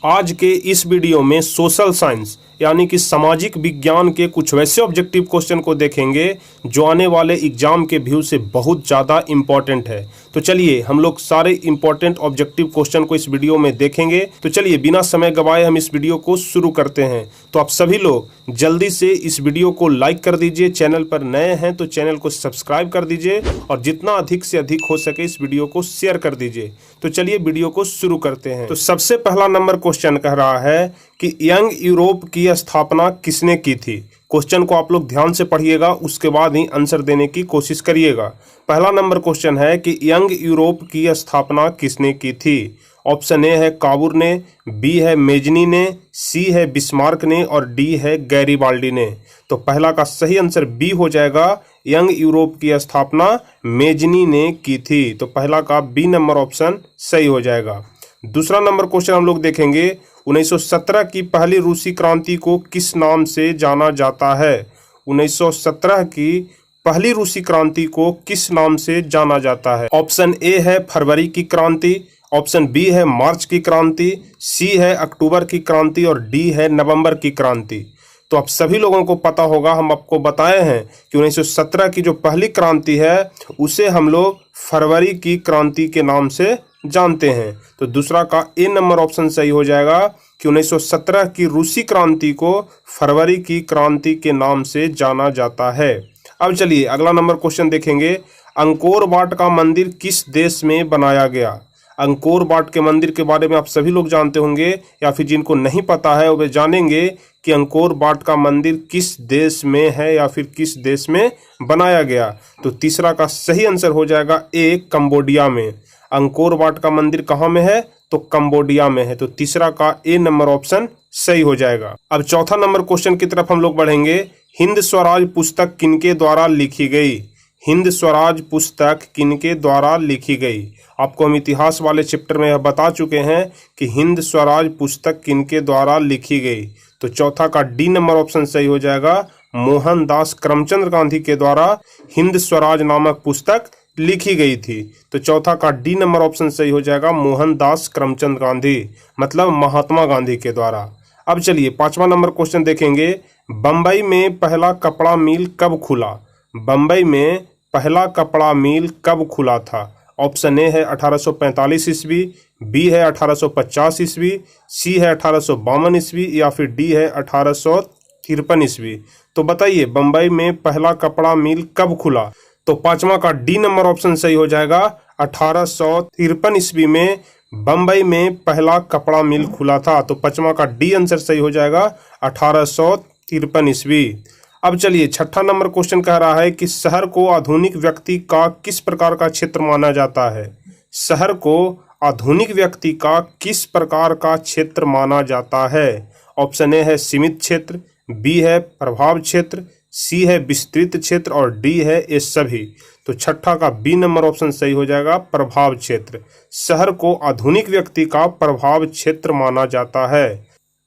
आज के इस वीडियो में सोशल साइंस यानी कि सामाजिक विज्ञान के कुछ वैसे ऑब्जेक्टिव क्वेश्चन को देखेंगे जो आने वाले एग्जाम के व्यू से बहुत ज़्यादा इम्पॉर्टेंट है। तो चलिए हम लोग सारे इम्पॉर्टेंट ऑब्जेक्टिव क्वेश्चन को इस वीडियो में देखेंगे। तो चलिए बिना समय गवाए हम इस वीडियो को शुरू करते हैं। तो आप सभी लोग जल्दी से इस वीडियो को लाइक कर दीजिए, चैनल पर नए हैं तो चैनल को सब्सक्राइब कर दीजिए और जितना अधिक से अधिक हो सके इस वीडियो को शेयर कर दीजिए। तो चलिए वीडियो को शुरू करते हैं। तो सबसे पहला नंबर क्वेश्चन कह रहा है कि यंग यूरोप की स्थापना किसने की थी। क्वेश्चन को आप लोग ध्यान से पढ़िएगा, उसके बाद ही आंसर देने की कोशिश करिएगा। पहला नंबर क्वेश्चन है कि यंग यूरोप की स्थापना किसने की थी। ऑप्शन ए है काबूर ने, बी है मेजनी ने, सी है बिस्मार्क ने और डी है गैरीबाल्डी ने। तो पहला का सही आंसर बी हो जाएगा, यंग यूरोप की स्थापना मेजनी ने की थी। तो पहला का बी नंबर ऑप्शन सही हो जाएगा। दूसरा नंबर क्वेश्चन हम लोग देखेंगे, 1917 की पहली रूसी क्रांति को किस नाम से जाना जाता है। 1917 की पहली रूसी क्रांति को किस नाम से जाना जाता है। ऑप्शन ए है फरवरी की क्रांति, ऑप्शन बी है मार्च की क्रांति, सी है अक्टूबर की क्रांति और डी है नवंबर की क्रांति। तो आप सभी लोगों को पता होगा, हम आपको बताए हैं कि 1917 की जो पहली क्रांति है उसे हम लोग फरवरी की क्रांति के नाम से जानते हैं। तो दूसरा का ए नंबर ऑप्शन सही हो जाएगा कि 1917 की रूसी क्रांति को फरवरी की क्रांति के नाम से जाना जाता है। अब चलिए अगला नंबर क्वेश्चन देखेंगे, अंकोर वाट का मंदिर किस देश में बनाया गया। अंकोर वाट के मंदिर के बारे में आप सभी लोग जानते होंगे या फिर जिनको नहीं पता है वे जानेंगे कि अंकोर वाट का मंदिर किस देश में है या फिर किस देश में बनाया गया। तो तीसरा का सही आंसर हो जाएगा ए, कंबोडिया में। अंकोर वाट का मंदिर कहाँ में है तो कंबोडिया में है। तो तीसरा का ए नंबर ऑप्शन सही हो जाएगा। अब चौथा नंबर क्वेश्चन की तरफ हम लोग बढ़ेंगे, हिंद स्वराज पुस्तक किनके द्वारा लिखी गई। हिंद स्वराज पुस्तक किनके द्वारा लिखी गई। आपको हम इतिहास वाले चैप्टर में यह बता चुके हैं कि हिंद स्वराज पुस्तक किनके द्वारा लिखी गई। तो चौथा का डी नंबर ऑप्शन सही हो जाएगा, मोहनदास करमचंद गांधी के द्वारा हिंद स्वराज नामक पुस्तक लिखी गई थी। तो चौथा का डी नंबर ऑप्शन सही हो जाएगा, मोहनदास करमचंद गांधी मतलब महात्मा गांधी के द्वारा। अब चलिए पांचवा नंबर क्वेश्चन देखेंगे, बंबई में पहला कपड़ा मिल कब खुला। बंबई में पहला कपड़ा मिल कब खुला था। ऑप्शन ए है 1845 ईस्वी, बी है 1850 ईस्वी, सी है 1852 ईस्वी या फिर डी है 1853 ईस्वी। तो बताइए बंबई में पहला कपड़ा मिल कब खुला। तो पांचवा का डी नंबर ऑप्शन सही हो जाएगा, 1853 ईस्वी में बंबई में पहला कपड़ा मिल खुला था। तो पांचवा का डी आंसर सही हो जाएगा, 1853 ईस्वी। अब चलिए छठा नंबर क्वेश्चन कह रहा है कि शहर को आधुनिक व्यक्ति का किस प्रकार का क्षेत्र माना जाता है। शहर को आधुनिक व्यक्ति का किस प्रकार का क्षेत्र माना जाता है। ऑप्शन ए है सीमित क्षेत्र, बी है प्रभाव क्षेत्र, सी है विस्तृत क्षेत्र और डी है ये सभी। तो छठा का बी नंबर ऑप्शन सही हो जाएगा, प्रभाव क्षेत्र। शहर को आधुनिक व्यक्ति का प्रभाव क्षेत्र माना जाता है।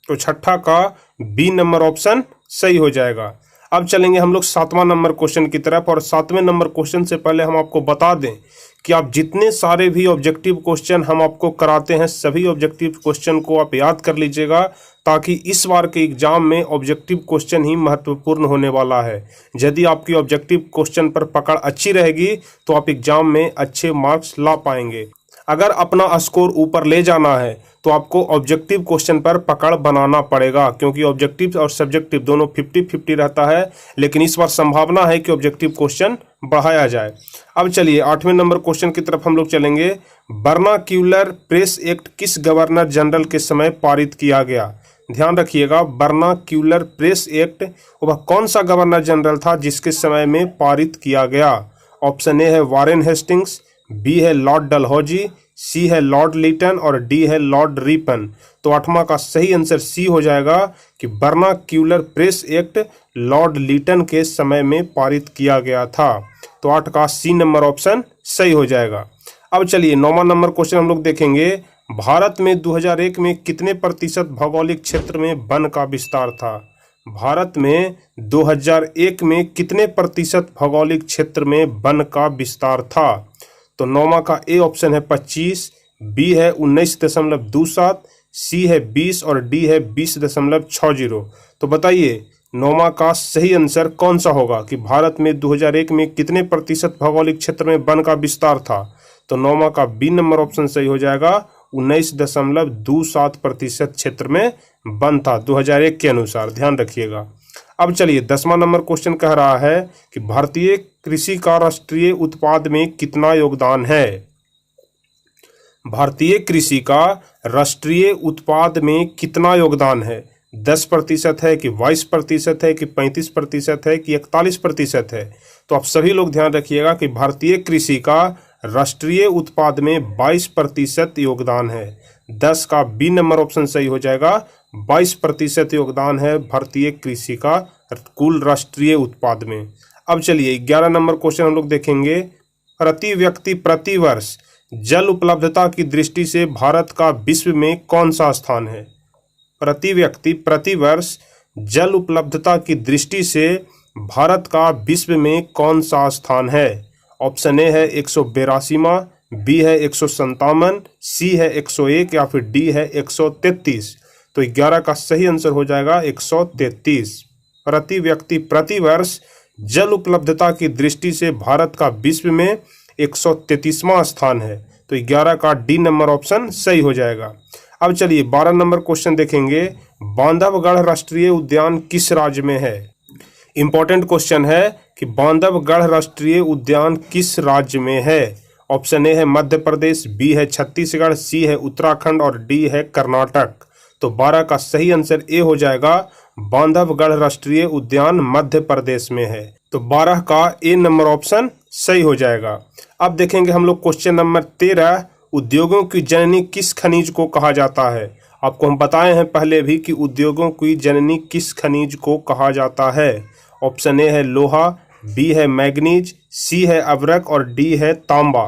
तो छठा का बी नंबर ऑप्शन सही हो जाएगा। अब चलेंगे हम लोग सातवां नंबर क्वेश्चन की तरफ और सातवें नंबर क्वेश्चन से पहले हम आपको बता दें कि आप जितने सारे भी ऑब्जेक्टिव क्वेश्चन हम आपको कराते हैं सभी ऑब्जेक्टिव क्वेश्चन को आप याद कर लीजिएगा, ताकि इस बार के एग्जाम में ऑब्जेक्टिव क्वेश्चन ही महत्वपूर्ण होने वाला है। यदि आपकी ऑब्जेक्टिव क्वेश्चन पर पकड़ अच्छी रहेगी तो आप एग्जाम में अच्छे मार्क्स ला पाएंगे। अगर अपना स्कोर ऊपर ले जाना है तो आपको ऑब्जेक्टिव क्वेश्चन पर पकड़ बनाना पड़ेगा, क्योंकि ऑब्जेक्टिव और सब्जेक्टिव दोनों 50-50 रहता है, लेकिन इस बार संभावना है कि ऑब्जेक्टिव क्वेश्चन बढ़ाया जाए। अब चलिए आठवें नंबर क्वेश्चन की तरफ हम लोग चलेंगे, बर्नाक्यूलर प्रेस एक्ट किस गवर्नर जनरल के समय पारित किया गया। ध्यान रखिएगा, बर्नाक्यूलर प्रेस एक्ट वह कौन सा गवर्नर जनरल था जिसके समय में पारित किया गया। ऑप्शन ए है वारेन हेस्टिंग्स, बी है लॉर्ड डलहौजी, सी है लॉर्ड लीटन और डी है लॉर्ड रिपन। तो आठवां का सही आंसर सी हो जाएगा कि बर्नाक्यूलर प्रेस एक्ट लॉर्ड लीटन के समय में पारित किया गया था। तो 8 का सी नंबर ऑप्शन सही हो जाएगा। अब चलिए 9वां नंबर क्वेश्चन हम लोग देखेंगे, भारत में 2001 में कितने प्रतिशत भौगोलिक क्षेत्र में वन का विस्तार था। भारत में 2001 में कितने प्रतिशत भौगोलिक क्षेत्र में वन का विस्तार था। तो 9वां का ए ऑप्शन है 25, बी है 19.27, सी है 20 और डी है 20.60। तो बताइए 9वां का सही आंसर कौन सा होगा कि भारत में 2001 में कितने प्रतिशत भौगोलिक क्षेत्र में वन का विस्तार था। तो 9वां का बी नंबर ऑप्शन सही हो जाएगा। 19.27% क्षेत्र में वन था 2001 के अनुसार, ध्यान रखिएगा। अब चलिए 10वां नंबर क्वेश्चन कह रहा है कि भारतीय कृषि का राष्ट्रीय उत्पाद में कितना योगदान है। भारतीय कृषि का राष्ट्रीय उत्पाद में कितना योगदान है। 10% है कि 22% है कि 35% है कि 41% है। तो आप सभी लोग ध्यान रखिएगा कि भारतीय कृषि का राष्ट्रीय उत्पाद में 22% योगदान है। 10 का बी नंबर ऑप्शन सही हो जाएगा। 22% योगदान है भारतीय कृषि का कुल राष्ट्रीय उत्पाद में। अब चलिए 11 नंबर क्वेश्चन हम लोग देखेंगे। प्रति व्यक्ति प्रति वर्ष जल उपलब्धता की दृष्टि से भारत का विश्व में कौन सा स्थान है। प्रति व्यक्ति प्रति वर्ष जल उपलब्धता की दृष्टि से भारत का विश्व में कौन सा स्थान है। ऑप्शन ए है 182वां, बी है 157, सी है 101 या फिर डी है 133। तो 11 का सही आंसर हो जाएगा 133। प्रति व्यक्ति प्रति वर्ष जल उपलब्धता की दृष्टि से भारत का विश्व में 133वां स्थान है। तो 11 का डी नंबर ऑप्शन सही हो जाएगा। अब चलिए 12 नंबर क्वेश्चन देखेंगे। बांधवगढ़ राष्ट्रीय उद्यान किस राज्य में है। इंपॉर्टेंट क्वेश्चन है कि बांधवगढ़ राष्ट्रीय उद्यान किस राज्य में है। ऑप्शन ए है मध्य प्रदेश, बी है छत्तीसगढ़, सी है उत्तराखंड और डी है कर्नाटक। तो 12 का सही आंसर ए हो जाएगा। बांधवगढ़ राष्ट्रीय उद्यान मध्य प्रदेश में है। तो 12 का ए नंबर ऑप्शन सही हो जाएगा। अब देखेंगे हम लोग क्वेश्चन नंबर 13। उद्योगों की जननी किस खनिज को कहा जाता है। आपको हम बताए हैं पहले भी कि उद्योगों की जननी किस खनिज को कहा जाता है। ऑप्शन ए है लोहा, बी है मैग्नीज, सी है अभ्रक और डी है तांबा।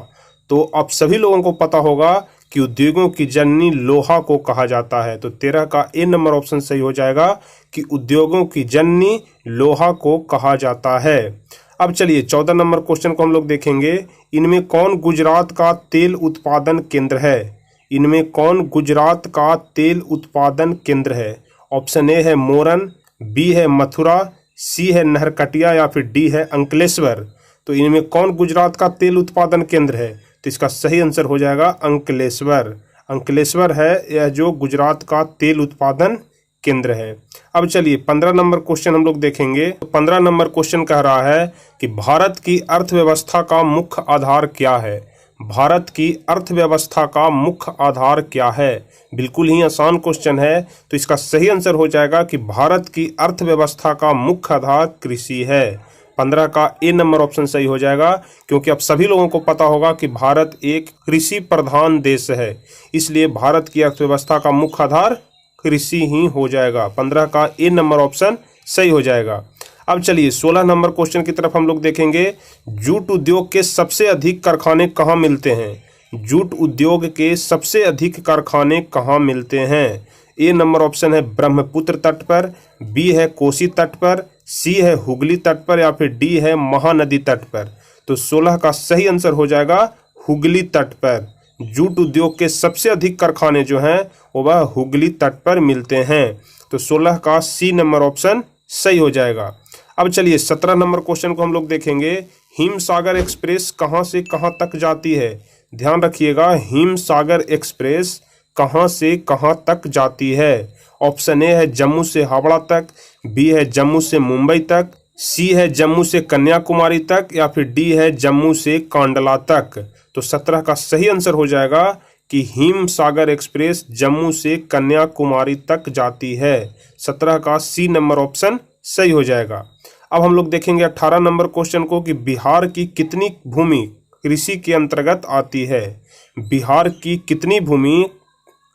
तो आप सभी लोगों को पता होगा कि उद्योगों की जननी लोहा को कहा जाता है। तो 13 का ए नंबर ऑप्शन सही हो जाएगा कि उद्योगों की जननी लोहा को कहा जाता है। अब चलिए 14 नंबर क्वेश्चन को हम लोग देखेंगे। इनमें कौन गुजरात का तेल उत्पादन केंद्र है। इनमें कौन गुजरात का तेल उत्पादन केंद्र है। ऑप्शन ए है मोरन, बी है मथुरा, सी है नहरकटिया या फिर डी है अंकलेश्वर। तो इनमें कौन गुजरात का तेल उत्पादन केंद्र है। तो इसका सही आंसर हो जाएगा अंकलेश्वर। अंकलेश्वर है यह जो गुजरात का तेल उत्पादन केंद्र है। अब चलिए 15 नंबर क्वेश्चन हम लोग देखेंगे। 15 नंबर क्वेश्चन कह रहा है कि भारत की अर्थव्यवस्था का मुख्य आधार क्या है। भारत की अर्थव्यवस्था का मुख्य आधार क्या है। बिल्कुल ही आसान क्वेश्चन है। तो इसका सही आंसर हो जाएगा कि भारत की अर्थव्यवस्था का मुख्य आधार कृषि है। 15 का ए नंबर ऑप्शन सही हो जाएगा, क्योंकि अब सभी लोगों को पता होगा कि भारत एक कृषि प्रधान देश है, इसलिए भारत की अर्थव्यवस्था का मुख्य आधार कृषि ही हो जाएगा। 15 का ए नंबर ऑप्शन सही हो जाएगा। अब चलिए 16 नंबर क्वेश्चन की तरफ हम लोग देखेंगे। जूट उद्योग के सबसे अधिक कारखाने कहाँ मिलते हैं। जूट उद्योग के सबसे अधिक कारखाने कहाँ मिलते हैं। ए नंबर ऑप्शन है ब्रह्मपुत्र तट पर, बी है कोसी तट पर, सी है हुगली तट पर या फिर डी है महानदी तट पर। तो 16 का सही आंसर हो जाएगा हुगली तट पर। जूट उद्योग के सबसे अधिक कारखाने जो हैं वह हुगली तट पर मिलते हैं। तो 16 का सी नंबर ऑप्शन सही हो जाएगा। अब चलिए 17 नंबर क्वेश्चन को हम लोग देखेंगे। हिमसागर एक्सप्रेस कहाँ से कहाँ तक जाती है। ध्यान रखिएगा, हिमसागर एक्सप्रेस कहाँ से कहाँ तक जाती है। ऑप्शन ए है जम्मू से हावड़ा तक, बी है जम्मू से मुंबई तक, सी है जम्मू से कन्याकुमारी तक या फिर डी है जम्मू से कांडला तक। तो 17 का सही आंसर हो जाएगा कि हिमसागर एक्सप्रेस जम्मू से कन्याकुमारी तक जाती है। 17 का सी नंबर ऑप्शन सही हो जाएगा। अब हम लोग देखेंगे 18 नंबर क्वेश्चन को कि बिहार की कितनी भूमि कृषि के अंतर्गत आती है। बिहार की कितनी भूमि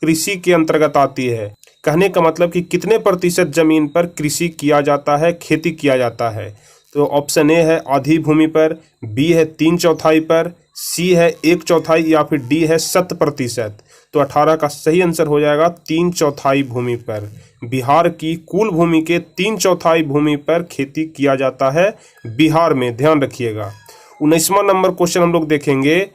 कृषि के अंतर्गत आती है। कहने का मतलब कि कितने प्रतिशत जमीन पर कृषि किया जाता है, खेती किया जाता है। तो ऑप्शन ए है आधी भूमि पर, बी है 3/4 पर, सी है 1/4 या फिर डी है 100%। तो 18 का सही आंसर हो जाएगा 3/4 भूमि पर। बिहार की कुल भूमि के 3/4 भूमि पर खेती किया जाता है बिहार में, ध्यान रखिएगा। 19वां नंबर क्वेश्चन हम लोग देखेंगे।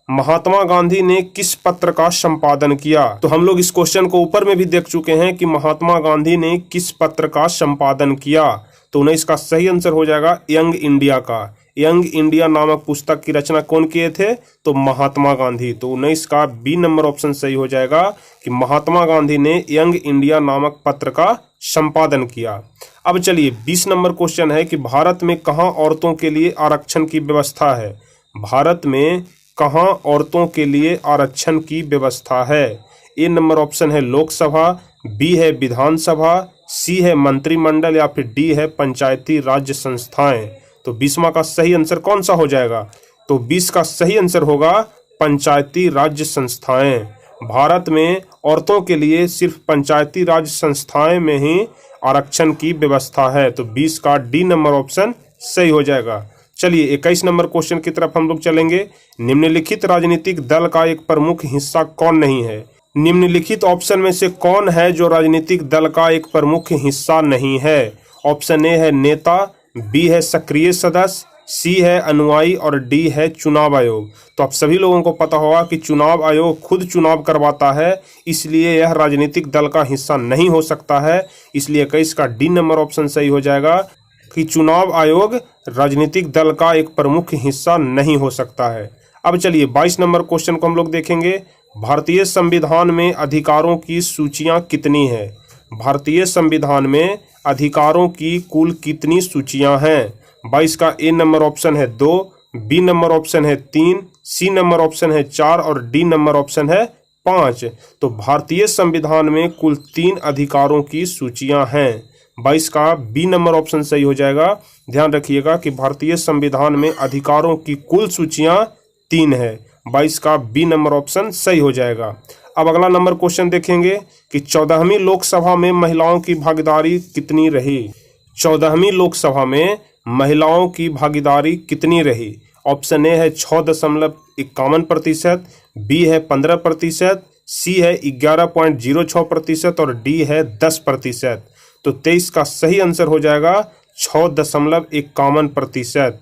महात्मा गांधी ने किस पत्र का संपादन किया? तो हम लोग इस क्वेश्चन को ऊपर में भी देख चुके हैं कि महात्मा गांधी ने किस पत्र का संपादन किया। तो 19 का सही आंसर हो जाएगा यंग इंडिया का। यंग इंडिया नामक पुस्तक की रचना कौन किए थे? तो महात्मा गांधी। तो 19 का बी नंबर ऑप्शन सही हो जाएगा कि महात्मा गांधी ने यंग इंडिया नामक पत्र का संपादन किया। अब चलिए 20 नंबर क्वेश्चन है कि भारत में कहाँ औरतों के लिए आरक्षण की व्यवस्था है? भारत में कहाँ औरतों के लिए आरक्षण की व्यवस्था है? ए नंबर ऑप्शन है लोकसभा, बी है विधानसभा, सी है मंत्रिमंडल या फिर डी है पंचायती राज्य संस्थाएं। तो 20वां का सही आंसर कौन सा हो जाएगा? तो 20 का सही आंसर होगा पंचायती राज्य संस्थाएं। भारत में औरतों के लिए सिर्फ पंचायती राज्य संस्थाएं में ही आरक्षण की व्यवस्था है। तो 20 का डी नंबर ऑप्शन सही हो जाएगा। चलिए 21 नंबर क्वेश्चन की तरफ हम लोग चलेंगे। निम्नलिखित राजनीतिक दल का एक प्रमुख हिस्सा कौन नहीं है? निम्नलिखित ऑप्शन में से कौन है जो राजनीतिक दल का एक प्रमुख हिस्सा नहीं है? ऑप्शन ए है नेता, बी है सक्रिय सदस्य, सी है अनुयायी और डी है चुनाव आयोग। तो आप सभी लोगों को पता होगा कि चुनाव आयोग खुद चुनाव करवाता है, इसलिए यह राजनीतिक दल का हिस्सा नहीं हो सकता है। इसलिए 21 का डी नंबर ऑप्शन सही हो जाएगा कि चुनाव आयोग राजनीतिक दल का एक प्रमुख हिस्सा नहीं हो सकता है। अब चलिए 22 नंबर क्वेश्चन को हम लोग देखेंगे। भारतीय संविधान में अधिकारों की सूचियां कितनी है? भारतीय संविधान में अधिकारों की कुल कितनी सूचियां हैं? 22 का ए नंबर ऑप्शन है 2, बी नंबर ऑप्शन है 3, सी नंबर ऑप्शन है 4 और डी नंबर ऑप्शन है 5। तो भारतीय संविधान में कुल 3 अधिकारों की सूचियां हैं। 22 का बी नंबर ऑप्शन सही हो जाएगा। ध्यान रखिएगा कि भारतीय संविधान में अधिकारों की कुल सूचियां 3 है। 22 का बी नंबर ऑप्शन सही हो जाएगा। अब अगला नंबर क्वेश्चन देखेंगे कि 14वीं लोकसभा में महिलाओं की भागीदारी कितनी रही? 14वीं लोकसभा में महिलाओं की भागीदारी कितनी रही? ऑप्शन ए है 6.51%, बी है 15%, सी है 11.06% और डी है 10%। तो 23 का सही आंसर हो जाएगा 6.51%।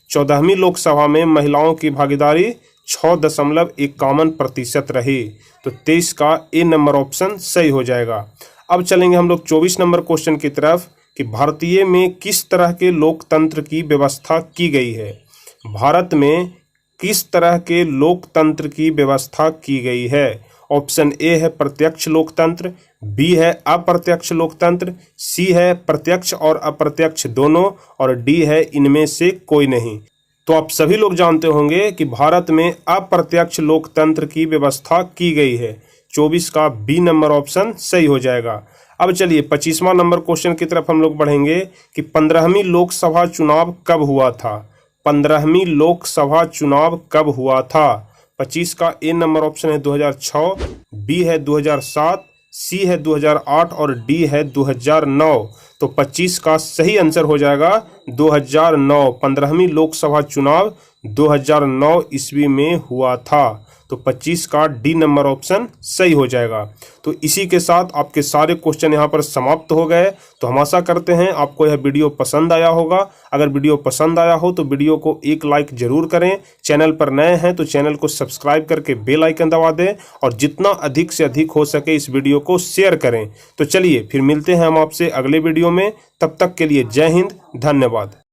14वीं लोकसभा में महिलाओं की भागीदारी 6.51% रही। तो 23 का ए नंबर ऑप्शन सही हो जाएगा। अब चलेंगे हम लोग 24 नंबर क्वेश्चन की तरफ कि भारतीय में किस तरह के लोकतंत्र की व्यवस्था की गई है? भारत में किस तरह के लोकतंत्र की व्यवस्था की गई है? ऑप्शन ए है प्रत्यक्ष लोकतंत्र, बी है अप्रत्यक्ष लोकतंत्र, सी है प्रत्यक्ष और अप्रत्यक्ष दोनों और डी है इनमें से कोई नहीं। तो आप सभी लोग जानते होंगे कि भारत में अप्रत्यक्ष लोकतंत्र की व्यवस्था की गई है। 24 का बी नंबर ऑप्शन सही हो जाएगा। अब चलिए 25वां नंबर क्वेश्चन की तरफ हम लोग बढ़ेंगे कि 15वीं लोकसभा चुनाव कब हुआ था? 15वीं लोकसभा चुनाव कब हुआ था? 25 का ए नंबर ऑप्शन है 2006, बी है 2007, सी है 2008 और डी है 2009। तो 25 का सही आंसर हो जाएगा 2009। 15वीं लोकसभा चुनाव 2009 ईस्वी में हुआ था। तो 25 का डी नंबर ऑप्शन सही हो जाएगा। तो इसी के साथ आपके सारे क्वेश्चन यहाँ पर समाप्त हो गए। तो हम आशा करते हैं आपको यह वीडियो पसंद आया होगा। अगर वीडियो पसंद आया हो तो वीडियो को एक लाइक जरूर करें। चैनल पर नए हैं तो चैनल को सब्सक्राइब करके बेल आइकन दबा दें और जितना अधिक से अधिक हो सके इस वीडियो को शेयर करें। तो चलिए फिर मिलते हैं हम आपसे अगले वीडियो में। तब तक के लिए जय हिंद, धन्यवाद।